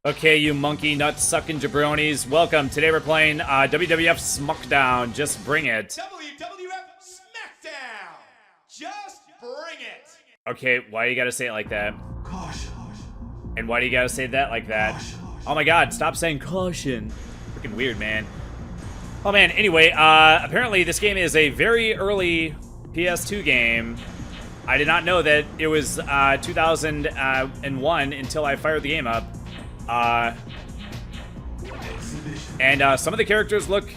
Okay, you monkey nut-sucking jabronis, welcome. Today we're playing WWF SmackDown. Just bring it. WWF SmackDown. Just bring it. Okay, why do you gotta say it like that? Caution. And why do you gotta say that like that? Caution. Oh my god, stop saying caution. Freaking weird, man. Oh man, anyway, apparently this game is a very early PS2 game. I did not know that it was 2001 until I fired the game up. And some of the characters look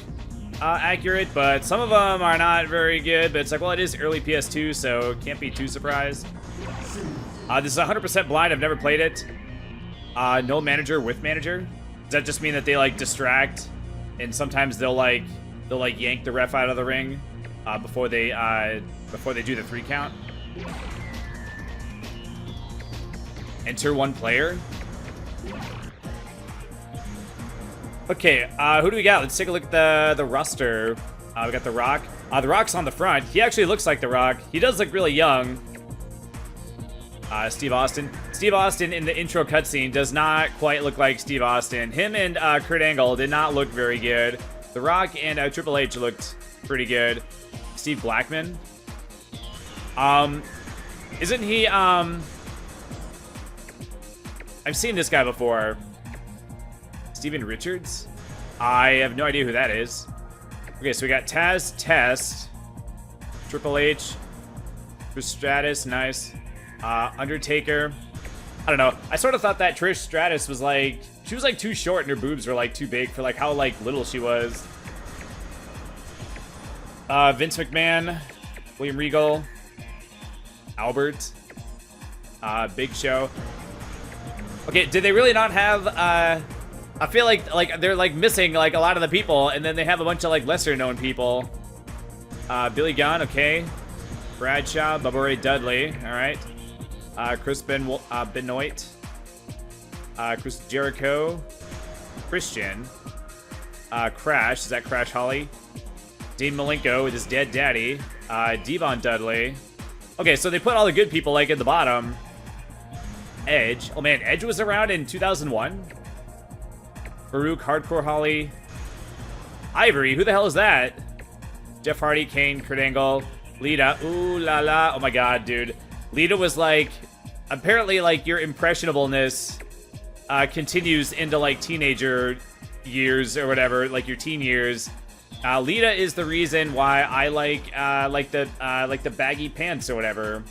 accurate, but some of them are not very good. But it's like, well, it is early PS2, so can't be too surprised. This is 100% blind. I've never played it. No manager with manager. Does that just mean that they like distract, and sometimes they'll like yank the ref out of the ring before they do the 3 count? Enter one player. Okay, who do we got? Let's take a look at the roster. We got The Rock. The Rock's on the front. He actually looks like The Rock. He does look really young. Steve Austin. Steve Austin in the intro cutscene does not quite look like Steve Austin. Him and Kurt Angle did not look very good. The Rock and Triple H looked pretty good. Steve Blackman. Isn't he, I've seen this guy before. Steven Richards? I have no idea who that is. Okay, so we got Taz, Test, Triple H, Trish Stratus, nice. Undertaker. I don't know. I sort of thought that Trish Stratus was like, she was like too short and her boobs were like too big for like how like little she was. Vince McMahon, William Regal, Albert, Big Show. Okay, did they really not have, I feel like they're like missing like a lot of the people, and then they have a bunch of like lesser known people. Billy Gunn, okay. Bradshaw, Bubba Ray Dudley, all right. Chris Benoit, Chris Jericho, Christian, Crash, is that Crash Holly? Dean Malenko with his dead daddy, Devon Dudley. Okay, so they put all the good people like at the bottom. Edge, oh man, Edge was around in 2001. Farouk, Hardcore Holly, Ivory, who the hell is that? Jeff Hardy, Kane, Kurt Angle, Lita, ooh la la, oh my god, dude. Lita was like, apparently like your impressionableness continues into like teenager years or whatever, like your teen years. Lita is the reason why I like the baggy pants or whatever.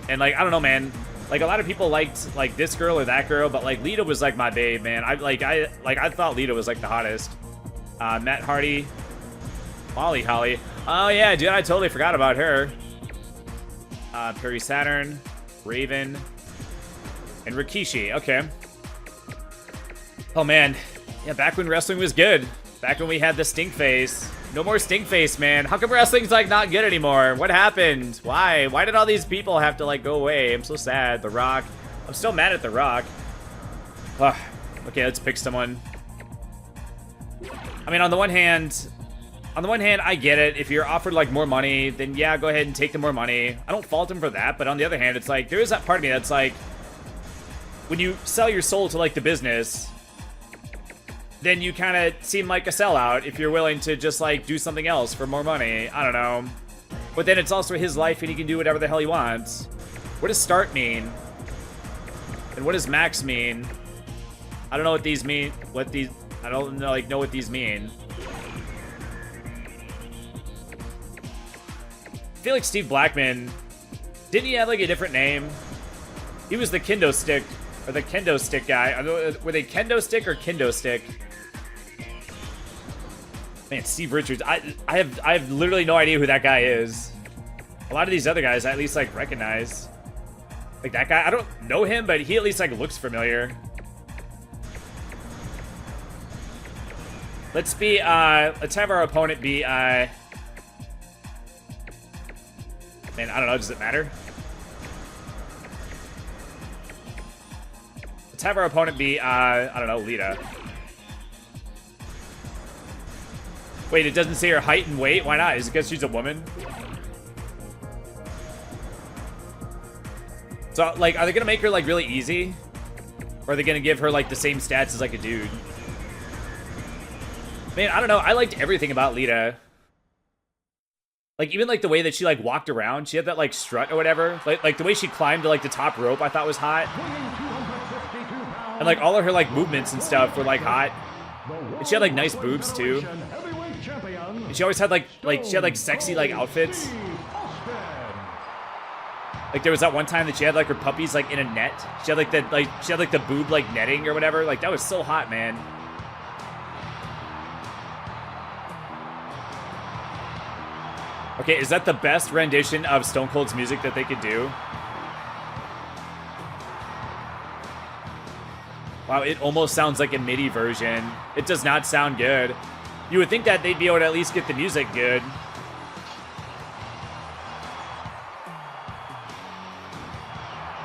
And like, I don't know, man. Like, a lot of people liked, like, this girl or that girl, but, like, Lita was, like, my babe, man. I thought Lita was, like, the hottest. Matt Hardy. Molly Holly. Oh, yeah, dude, I totally forgot about her. Perry Saturn. Raven. And Rikishi. Okay. Oh, man. Yeah, back when wrestling was good. Back when we had the stink face. No more stink face, man. How come wrestling's like not good anymore? What happened? Why? Why did all these people have to like go away? I'm so sad. The Rock. I'm still mad at The Rock. Okay, let's pick someone. I mean, on the one hand, I get it. If you're offered like more money, then yeah, go ahead and take the more money. I don't fault him for that, but on the other hand, it's like there is that part of me that's like, when you sell your soul to like the business, then you kind of seem like a sellout if you're willing to just, like, do something else for more money. I don't know. But then it's also his life and he can do whatever the hell he wants. What does start mean? And what does max mean? I don't know what these mean. I don't know, like, know what these mean. I feel like Steve Blackman, didn't he have, like, a different name? He was the kendo stick, or the kendo stick guy. Were they kendo stick or kendo stick? Man, Steve Richards. I have literally no idea who that guy is. A lot of these other guys I at least like recognize. Like that guy, I don't know him, but he at least like looks familiar. Let's have our opponent be man, I don't know, does it matter? Let's have our opponent be I don't know, Lita. Wait, it doesn't say her height and weight? Why not? Is it because she's a woman? So, like, are they gonna make her, like, really easy? Or are they gonna give her like the same stats as like a dude? Man, I don't know. I liked everything about Lita. Like even like the way that she like walked around, she had that like strut or whatever. Like the way she climbed to like the top rope, I thought was hot. And like all of her like movements and stuff were like hot. And she had like nice boobs too. And she always had like she had like sexy like outfits. Like there was that one time that she had like her puppies like in a net. She had like the boob like netting or whatever. Like that was so hot, man. Okay, is that the best rendition of Stone Cold's music that they could do? Wow, it almost sounds like a MIDI version. It does not sound good. You would think that they'd be able to at least get the music good.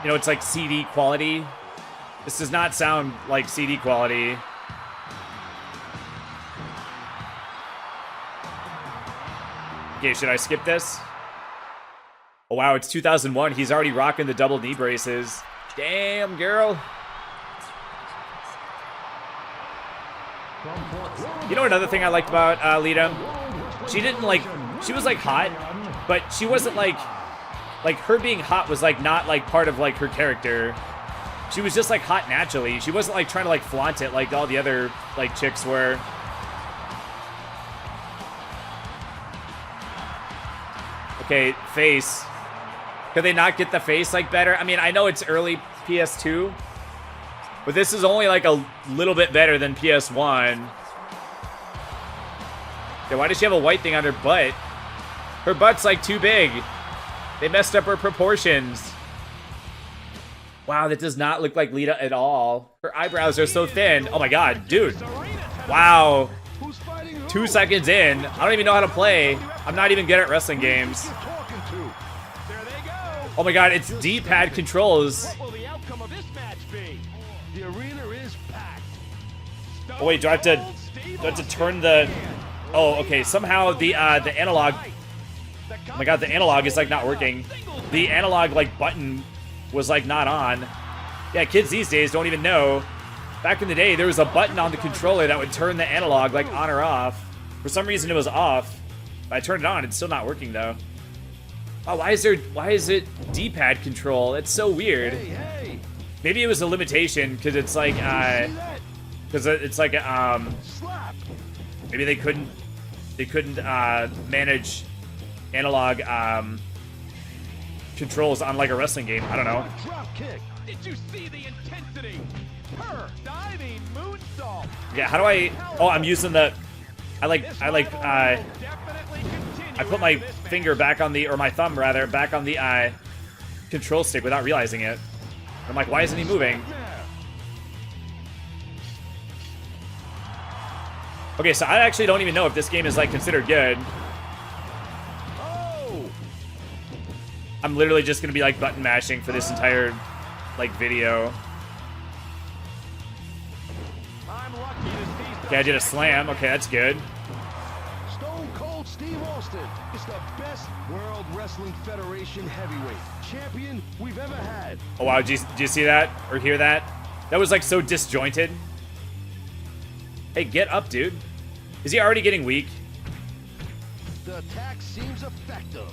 You know, it's like CD quality. This does not sound like CD quality. Okay, should I skip this? Oh wow, it's 2001. He's already rocking the double knee braces. Damn, girl. You know another thing I liked about Lita? She didn't like, she was like hot, but she wasn't like her being hot was like not like part of like her character. She was just like hot naturally. She wasn't like trying to like flaunt it like all the other like chicks were. Okay, face. Could they not get the face like better? I mean, I know it's early PS2, but this is only like a little bit better than PS1. Okay, why does she have a white thing on her butt? Her butt's like too big. They messed up her proportions. Wow, that does not look like Lita at all. Her eyebrows are so thin. Oh my god, dude. Wow. 2 seconds in. I don't even know how to play. I'm not even good at wrestling games. Oh my god, it's D-pad controls. Oh wait, do I have to turn the... Oh, okay, somehow the analog... Oh my god, the analog is like not working. The analog like button was like not on. Yeah, kids these days don't even know. Back in the day, there was a button on the controller that would turn the analog like on or off. For some reason, it was off. If I turned it on, it's still not working though. Oh, why is it D-pad control? It's so weird. Maybe it was a limitation because it's like maybe they couldn't manage analog controls on like a wrestling game. I don't know. Did you see the intensity? Her diving moonsault. Yeah, how do I... Oh, I'm using the... I put my finger back on the... Or my thumb, rather, back on the control stick without realizing it. I'm like, why isn't he moving? Okay, so I actually don't even know if this game is, like, considered good. I'm literally just gonna be, like, button mashing for this entire, like, video. Okay, I did a slam. Okay, that's good. Stone Cold Steve Austin is the best World Wrestling Federation heavyweight champion we've ever had. Oh wow, did you see that or hear that? That was like so disjointed. Hey, get up, dude. Is he already getting weak? The attack seems effective.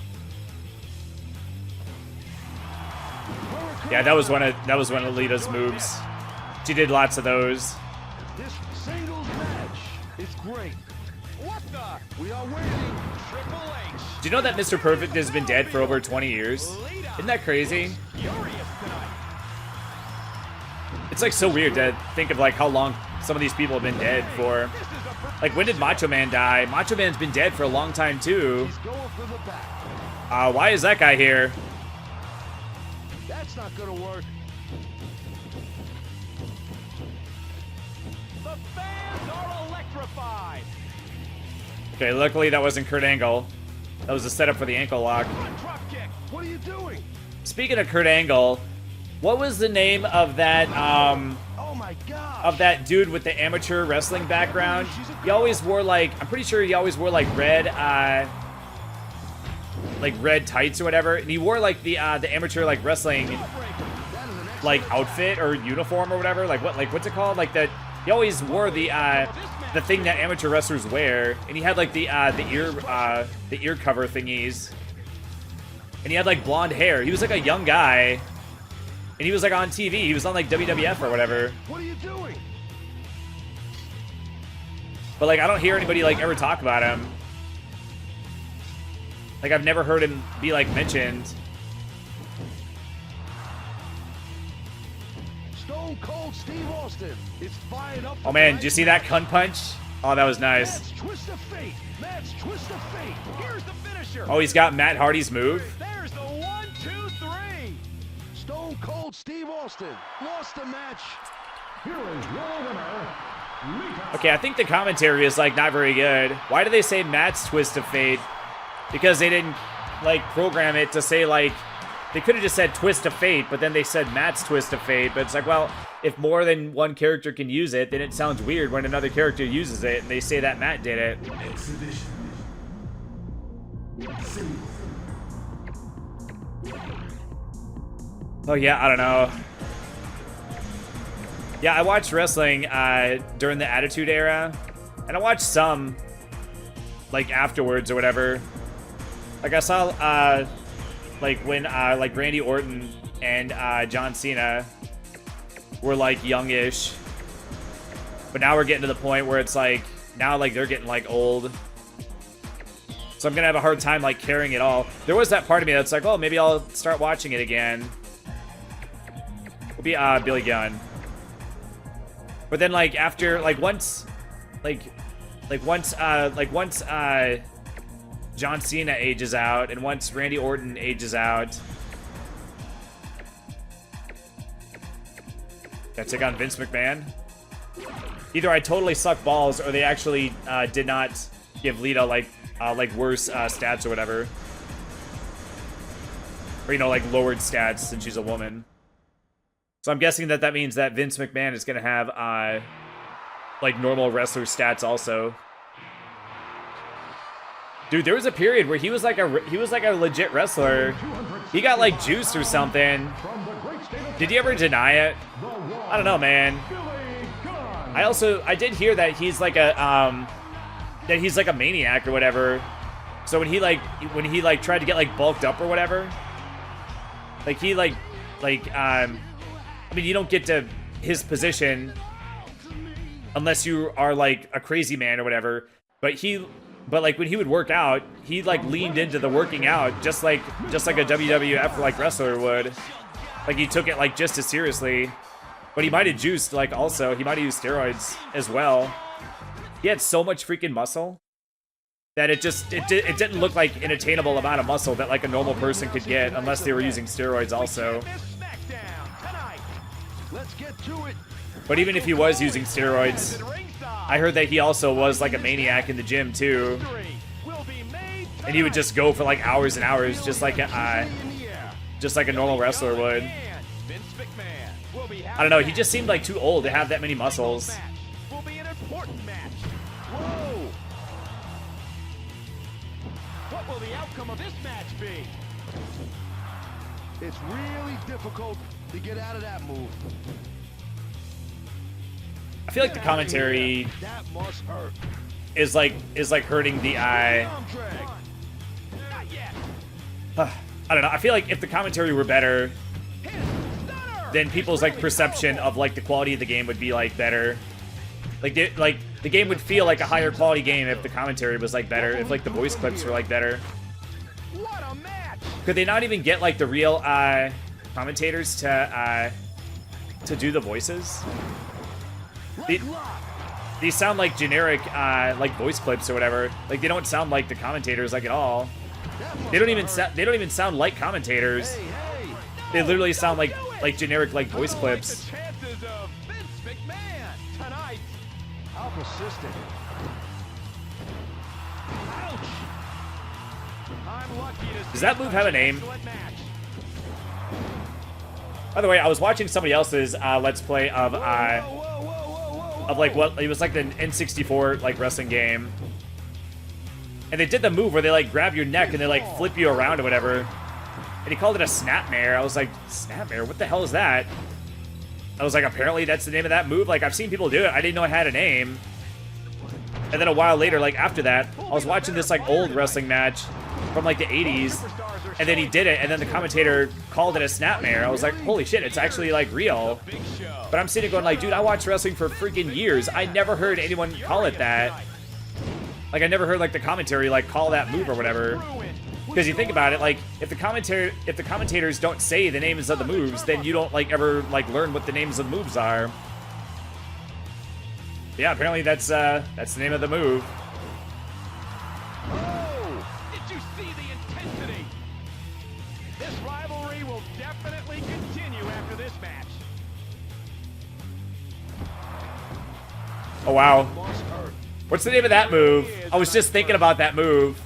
Yeah, that was one of Lita's moves. She did lots of those. This singles match is great. What the? We are waiting. Triple H. Do you know that Mr. Perfect has been dead for over 20 years? Isn't that crazy? Furious tonight. It's like so weird to think of like how long some of these people have been dead for. Like when did Macho Man die? Macho Man's been dead for a long time too. He's going for the back. Why is that guy here? That's not gonna work. The fans are electrified. Okay, luckily that wasn't Kurt Angle. That was a setup for the ankle lock. Drop kick. What are you doing? Speaking of Kurt Angle, what was the name of that Oh my god. of that dude with the amateur wrestling background? He always wore like, I'm pretty sure he always wore like red tights or whatever, and he wore like the amateur like wrestling like outfit or uniform or whatever. Like what's it called? Like that. He always wore the thing that amateur wrestlers wear, and he had like the ear cover thingies, and he had like blonde hair. He was like a young guy, and he was like on TV. He was on like WWF or whatever. What are you doing? But like I don't hear anybody like ever talk about him. Like I've never heard him be like mentioned. Stone Cold Steve Austin is fired up. Oh man, did you see that cunt punch? Oh, that was nice. Matt's twist of fate. Matt's twist of fate. Here's the finisher. Oh, he's got Matt Hardy's move. There's the 1, 2, 3. Stone Cold Steve Austin lost the match. Here is your winner, Lita. Okay, I think the commentary is like not very good. Why do they say Matt's twist of fate? Because they didn't like program it to say like, they could have just said twist of fate, but then they said Matt's twist of fate. But it's like, well, if more than one character can use it, then it sounds weird when another character uses it and they say that Matt did it. Exhibition. Oh yeah, I don't know. Yeah, I watched wrestling during the Attitude Era, and I watched some like afterwards or whatever. Like I saw like when like Randy Orton and John Cena were like youngish, but now we're getting to the point where it's like now like they're getting like old. So I'm gonna have a hard time like carrying it all. There was that part of me that's like, oh, maybe I'll start watching it again. It'll be Billy Gunn. But then like after like once John Cena ages out and once Randy Orton ages out, I take on Vince McMahon. Either I totally suck balls or they actually did not give Lita like worse stats or whatever. Or, you know, like lowered stats since she's a woman. So I'm guessing that that means that Vince McMahon is going to have like normal wrestler stats also. Dude, there was a period where he was like a legit wrestler. He got like juiced or something. Did he ever deny it? I don't know, man. I did hear that he's like a maniac or whatever. So when he tried to get like bulked up or whatever, like he I mean, you don't get to his position unless you are like a crazy man or whatever. But like when he would work out, he like leaned into the working out just like a WWF like wrestler would. Like he took it like just as seriously. But he might have juiced like also. He might have used steroids as well. He had so much freaking muscle that it didn't look like an attainable amount of muscle that like a normal person could get unless they were using steroids also. Let's get to it. But even if he was using steroids, I heard that he also was like a maniac in the gym too. And he would just go for like hours and hours just like a normal wrestler would. I don't know, he just seemed like too old to have that many muscles. Will be an important match. Whoa. What will the outcome of this match be? It's really difficult to get out of that move. I feel like the commentary That must hurt. is like hurting the eye. Arm drag. Not yet. I don't know. I feel like if the commentary were better, then people's like perception of like the quality of the game would be like better. Like the game would feel like a higher quality game if the commentary was like better. If like the voice clips were like better. What a match! Could they not even get like the real commentators to do the voices? These sound like generic like voice clips or whatever. Like they don't sound like the commentators like at all. They don't even sound like commentators. Hey, hey. They literally sound like generic like voice clips. The chances of Vince McMahon tonight. How persistent. Ouch! I'm lucky to Does that move have a name? excellent match. By the way, I was watching somebody else's Let's Play of like what it was like the N64 like wrestling game, and they did the move where they like grab your neck and they like flip you around or whatever, and he called it a snapmare. I was like, snapmare? What the hell is that? I was like, apparently that's the name of that move. Like, I've seen people do it. I didn't know it had a name. And then a while later, like after that, I was watching this like old wrestling match from like the 80s, and then he did it, and then the commentator called it a snapmare. I was like, holy shit, it's actually like real. But I'm sitting going like, dude, I watched wrestling for freaking years. I never heard anyone call it that. Like, I never heard like the commentary like call that move or whatever. Because you think about it, like if the commentators don't say the names of the moves, then you don't like ever like learn what the names of the moves are. Yeah, apparently that's the name of the move. Oh, did you see the intensity? This rivalry will definitely continue after this match. Oh wow. What's the name of that move? I was just thinking about that move.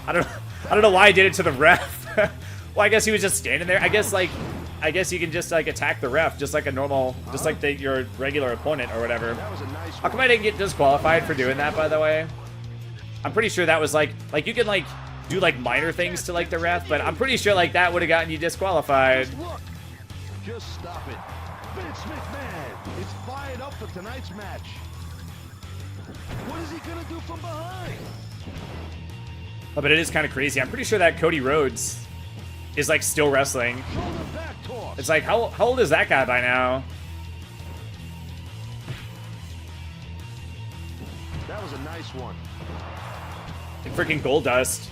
I don't know why I did it to the ref. Well, I guess he was just standing there. I guess you can just like attack the ref just like a normal, just like your regular opponent or whatever. How come I didn't get disqualified for doing that, by the way? I'm pretty sure that was like you can like do like minor things to like the ref, but I'm pretty sure like that would have gotten you disqualified. Just stop it. Vince McMahon is fired up for tonight's match. What is he gonna do from behind? Oh, but it is kind of crazy. I'm pretty sure that Cody Rhodes is like still wrestling. Shoulder back toss. It's like, how old is that guy by now? That was a nice one. And freaking Goldust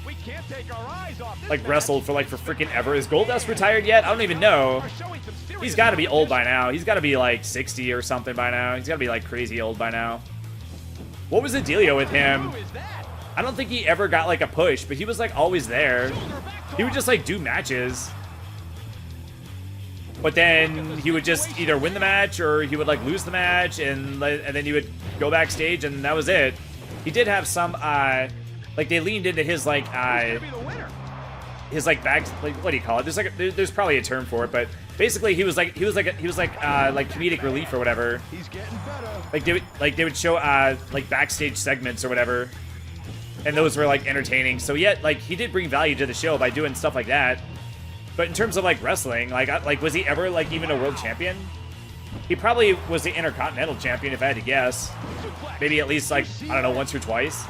We can't take our eyes off this like match. wrestled for like for freaking ever. Is Goldust retired yet? I don't even know. Are showing some serious He's got to be old by competition. now. He's got to be like 60 or something by now. He's got to be like crazy old by now. What was the dealio with him? Who is that? I don't think he ever got like a push, but he was like always there. Shoulder back He would toss. just like do matches. But then he would just either win the match or he would like lose the match, and then he would go backstage and that was it. He did have some like they leaned into his like Who's gonna be the winner? his like back, like what do you call it? There's like there's probably a term for it, but basically he was like comedic relief or whatever. He's getting better. Like they would show like backstage segments or whatever, and those were like entertaining. So yet like he did bring value to the show by doing stuff like that. But in terms of like wrestling, like was he ever like even a world champion? He probably was the Intercontinental Champion if I had to guess. Maybe at least like, I don't know, once or twice.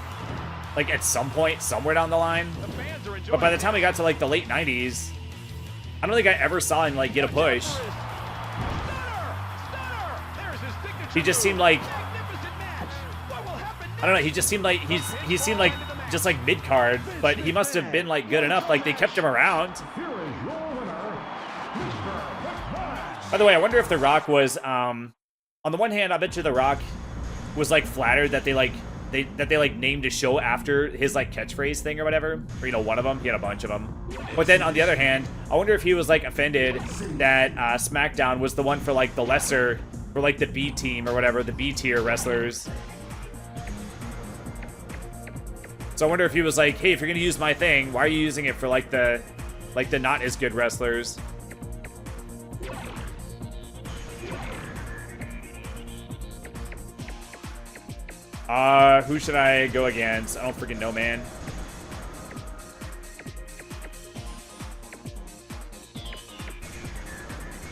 Like at some point, somewhere down the line. The fans are enjoying But by the time we got to like the late 90s, I don't think I ever saw him like get a push. Stunner! There's his signature He just move. seemed like, Magnificent match. What will happen I don't know, he just seemed like, he seemed like just like mid-card, but he must have been like good enough. Like they kept him around. Here is your winner, Mr. McMahon. By the way, I wonder if The Rock was, on the one hand, I bet you The Rock was like flattered that they named a show after his like catchphrase thing or whatever, or you know, one of them. He had a bunch of them. But then on the other hand, I wonder if he was like offended that SmackDown was the one for like the lesser, for like the B team or whatever, the B tier wrestlers. So I wonder if he was like, hey, if you're gonna use my thing, why are you using it for like the not as good wrestlers? Who should I go against? I don't freaking know, man.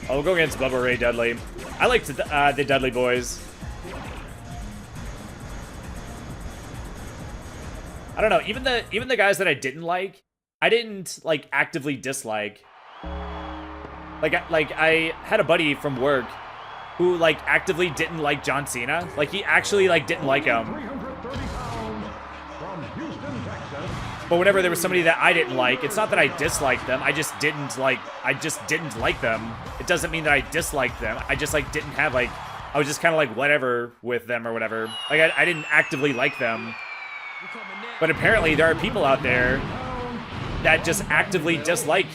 I'll go against Bubba Ray Dudley. I liked the Dudley Boys. I don't know. Even the guys that I didn't like, I didn't like actively dislike. Like I had a buddy from work who like actively didn't like John Cena. Like he actually like didn't like him. 330 pounds from Houston, Texas. But whenever there was somebody that I didn't like, it's not that I disliked them. I just didn't like them. It doesn't mean that I disliked them. I just like didn't have like, I was just kind of like whatever with them or whatever. Like I didn't actively like them. But apparently there are people out there that just actively dislike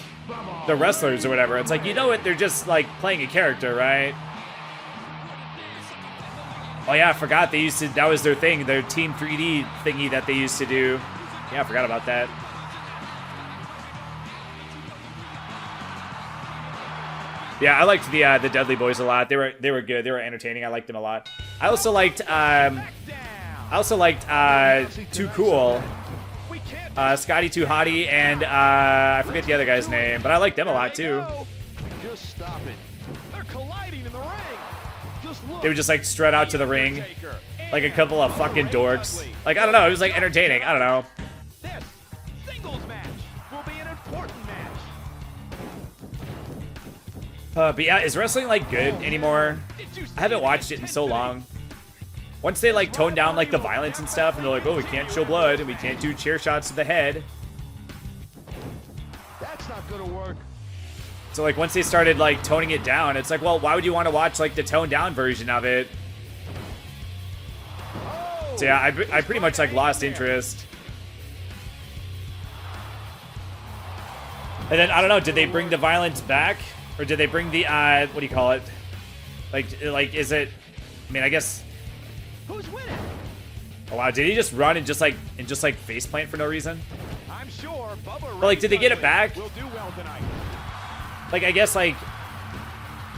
the wrestlers or whatever. It's like, you know what? They're just like playing a character, right? Oh yeah, I forgot they used to, that was their thing, their Team 3D thingy that they used to do. Yeah, I forgot about that. Yeah, I liked the Dudley Boys a lot. They were good. They were entertaining. I liked them a lot. I also liked Too Cool, Scotty Too Hottie, and I forget the other guy's name, but I liked them a lot too. Just stop it. They're colliding in the ring. They would just like strut out to the ring like a couple of fucking dorks. Like, I don't know, it was like entertaining. I don't know. This singles match will be an important match. But yeah, is wrestling like good anymore? I haven't watched it in so long. Once they like tone down like the violence and stuff, and they're like, oh, we can't show blood and we can't do chair shots to the head. That's not gonna work. So like once they started like toning it down, it's like, well, why would you want to watch like the toned down version of it? So yeah, I pretty much like lost interest. And then I don't know, did they bring the violence back, or did they bring the what do you call it? Like is it? I mean, I guess. Who's winning? Oh wow, did he just run and just like face plant for no reason? I'm sure Bubba But like, did they get it back? will do well tonight. Like, I guess like,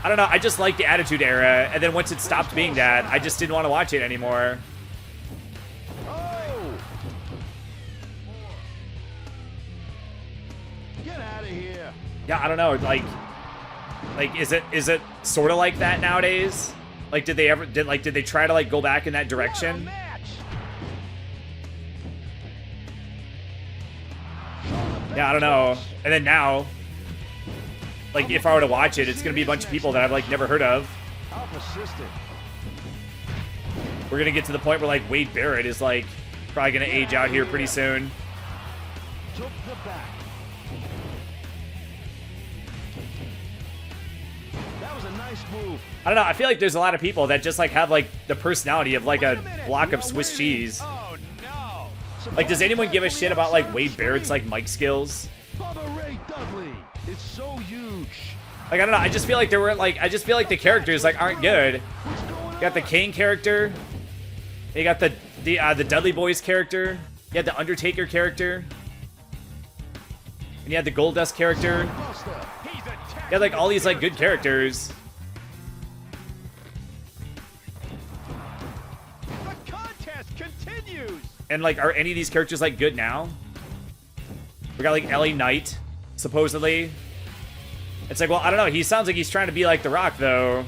I don't know. I just like the Attitude Era, and then once it stopped being that, I just didn't want to watch it anymore. Oh! Get out of here. Yeah, I don't know. Like is it sort of like that nowadays? Like, did they try to like go back in that direction? Yeah, I don't know. And then now, like, if I were to watch it, it's gonna be a bunch of people that I've like never heard of. We're gonna get to the point where like Wade Barrett is like probably gonna age out here pretty soon. Took the back. That was a nice move. I don't know. I feel like there's a lot of people that just like have like the personality of like a block of Swiss cheese. Oh no! Like, does anyone give a shit about like Wade Barrett's like mic skills? Bubba Ray Dudley. It's so huge. Like, I don't know. I just feel like I just feel like the characters like aren't good. You got the Kane character. You got the Dudley Boys character. You had the Undertaker character. And you had the Goldust character. You had like all these like good characters. The contest continues. And like, are any of these characters like good now? We got like LA Knight, supposedly. It's like, well, I don't know. He sounds like he's trying to be like The Rock, though.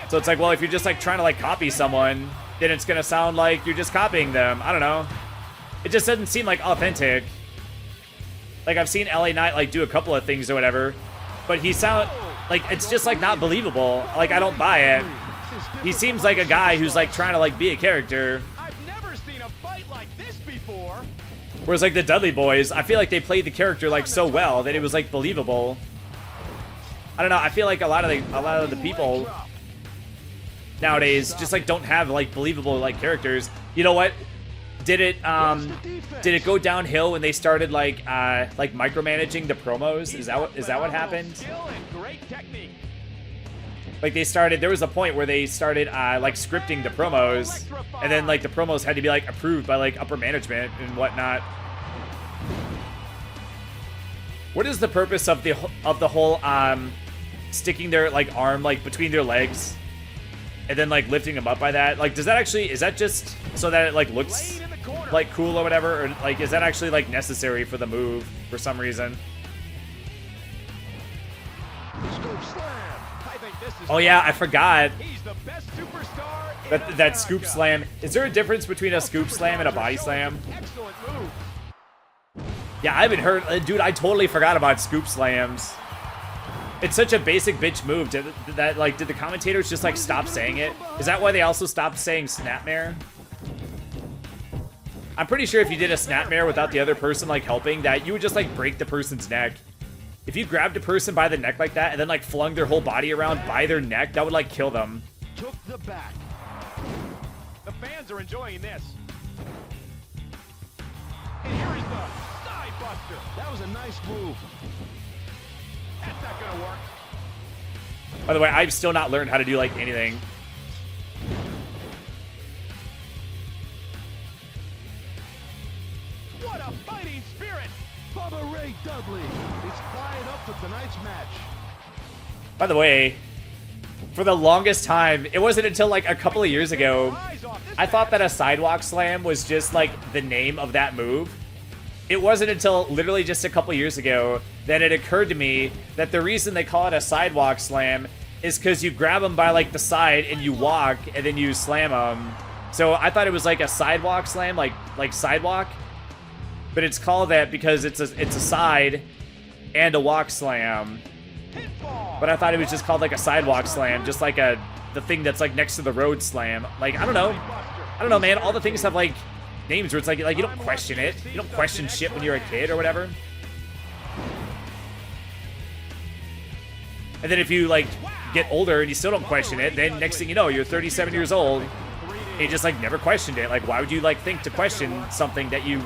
So it's like, well, if you're just like trying to like copy someone, then it's gonna sound like you're just copying them. I don't know. It just doesn't seem like authentic. Like, I've seen LA Knight like do a couple of things or whatever, but he sound like it's just like not believable. Like, I don't buy it. He seems like a guy who's like trying to like be a character. I've never seen a fight like this before. Whereas like the Dudley Boys, I feel like they played the character like so well that it was like believable. I don't know. I feel like a lot of the people nowadays just like don't have like believable like characters. You know what? Did it go downhill when they started like micromanaging the promos? Is that what happened? Like, there was a point where they started like scripting the promos, and then like the promos had to be like approved by like upper management and whatnot. What is the purpose of the whole sticking their like arm like between their legs and then like lifting them up by that? Like, is that just so that it like looks like cool or whatever, or like is that actually like necessary for the move for some reason? Oh yeah, I forgot. That scoop slam. Is there a difference between a scoop slam and a body slam? Yeah, I haven't heard. Dude, I totally forgot about scoop slams. It's such a basic bitch move. Did the commentators just like stop saying it? Is that why they also stopped saying snapmare? I'm pretty sure if you did a snapmare without the other person like helping, that you would just like break the person's neck. If you grabbed a person by the neck like that and then like flung their whole body around by their neck, that would like kill them. Took the back. The fans are enjoying this. And here is the side buster. That was a nice move. That's not gonna work. By the way, I've still not learned how to do like anything. What a fighting spirit! Bubba Ray Dudley is fired up for tonight's match. By the way, for the longest time, it wasn't until like a couple of years ago, I thought that a sidewalk slam was just like the name of that move. It wasn't until literally just a couple years ago that it occurred to me that the reason they call it a sidewalk slam is because you grab them by like the side and you walk and then you slam them. So I thought it was like a sidewalk slam, like sidewalk, but it's called that because it's a side and a walk slam. But I thought it was just called like a sidewalk slam, just like the thing that's like next to the road slam. Like I don't know, man. All the things have like names where it's like you don't question it. You don't question shit when you're a kid or whatever. And then if you like get older and you still don't question it, then next thing you know, you're 37 years old and you just like never questioned it. Like why would you like think to question something that you've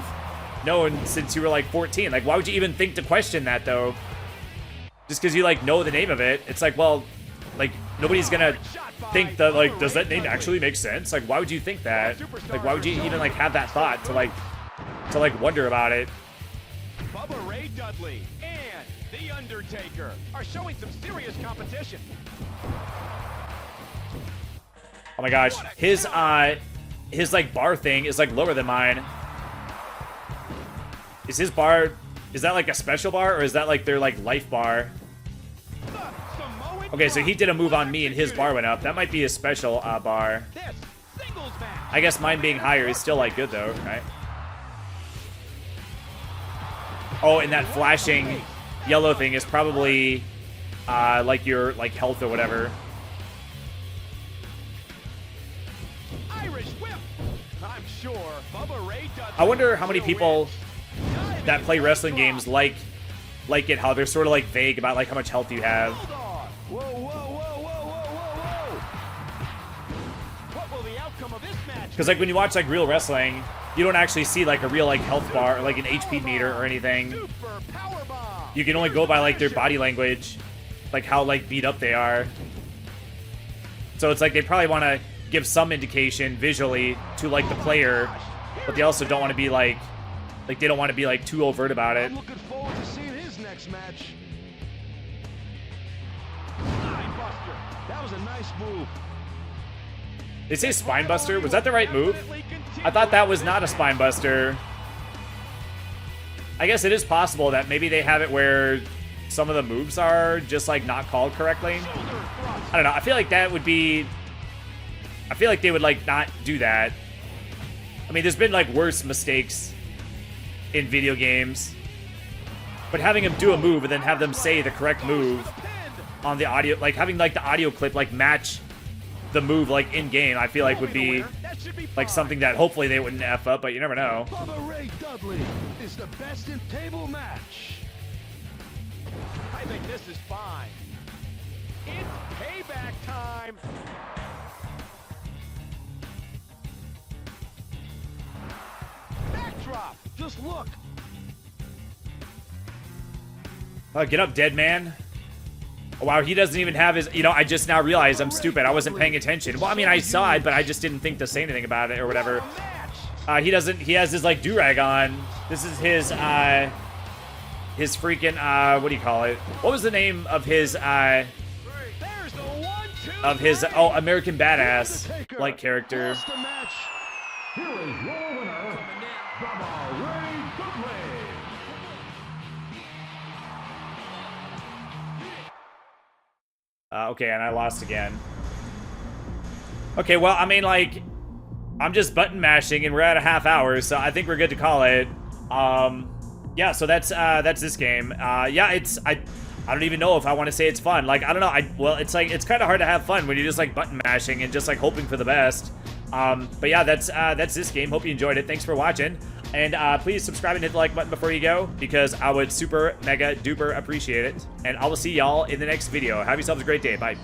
known since you were like 14? Like why would you even think to question that though? Just because you like know the name of it. It's like, well, like nobody's gonna think that like, does that name actually make sense? Like why would you think that? Like why would you even like have that thought to like wonder about it? Bubba Ray Dudley and The Undertaker are showing some serious competition. Oh my gosh, his like bar thing is like lower than mine. Is his bar, is that like a special bar or is that like their like life bar? Okay, so he did a move on me and his bar went up. That might be a special bar. I guess mine being higher is still like good though, right? Oh, and that flashing yellow thing is probably like your like health or whatever. Irish whip. I'm sure Bubba Ray Dudley. I wonder how many people that play wrestling games like it, how they're sort of like vague about like how much health you have. Whoa, whoa, whoa, whoa, whoa, whoa, whoa! What will the outcome of this match? Because like when you watch like real wrestling, you don't actually see like a real like health bar or like an HP meter or anything. Super powerbomb. You can only go by like their body language, like how like beat up they are. So it's like they probably want to give some indication visually to like the player, but they also don't want to be like they don't want to be like too overt about it. I'm looking forward to seeing his next match. That was a nice move. They say spine buster. Was that the right move? I thought that was not a spine buster. I guess it is possible that maybe they have it where some of the moves are just like not called correctly. I don't know. I feel like that would be, I feel like they would like not do that. I mean, there's been like worse mistakes in video games, but having them do a move and then have them say the correct move on the audio, like having like the audio clip like match the move like in game, I feel like would be like something that hopefully they wouldn't F up, but you never know. Bubba Ray Dudley is the best in table match. I think this is fine. It's payback time. Backdrop. Just look. Get up, dead man. Oh, wow, he doesn't even have his, you know, I just now realized I'm stupid. I wasn't paying attention. Well, I mean, I saw it, but I just didn't think to say anything about it or whatever. He doesn't, he has his, like, do-rag on. This is his freaking, what do you call it? What was the name of his, oh, American Badass, like, character. Lost the match. Here is your winner, Bubba Ray Dudley. Okay, and I lost again. Okay, well, I mean, like, I'm just button mashing, and we're at a half hour, so I think we're good to call it. Yeah, so that's this game. Yeah, it's, I don't even know if I want to say it's fun. Like, I don't know, well, it's like, it's kind of hard to have fun when you're just, like, button mashing and just, like, hoping for the best. But yeah, that's this game. Hope you enjoyed it. Thanks for watching. And please subscribe and hit the like button before you go, because I would super mega duper appreciate it. And I will see y'all in the next video. Have yourselves a great day. Bye.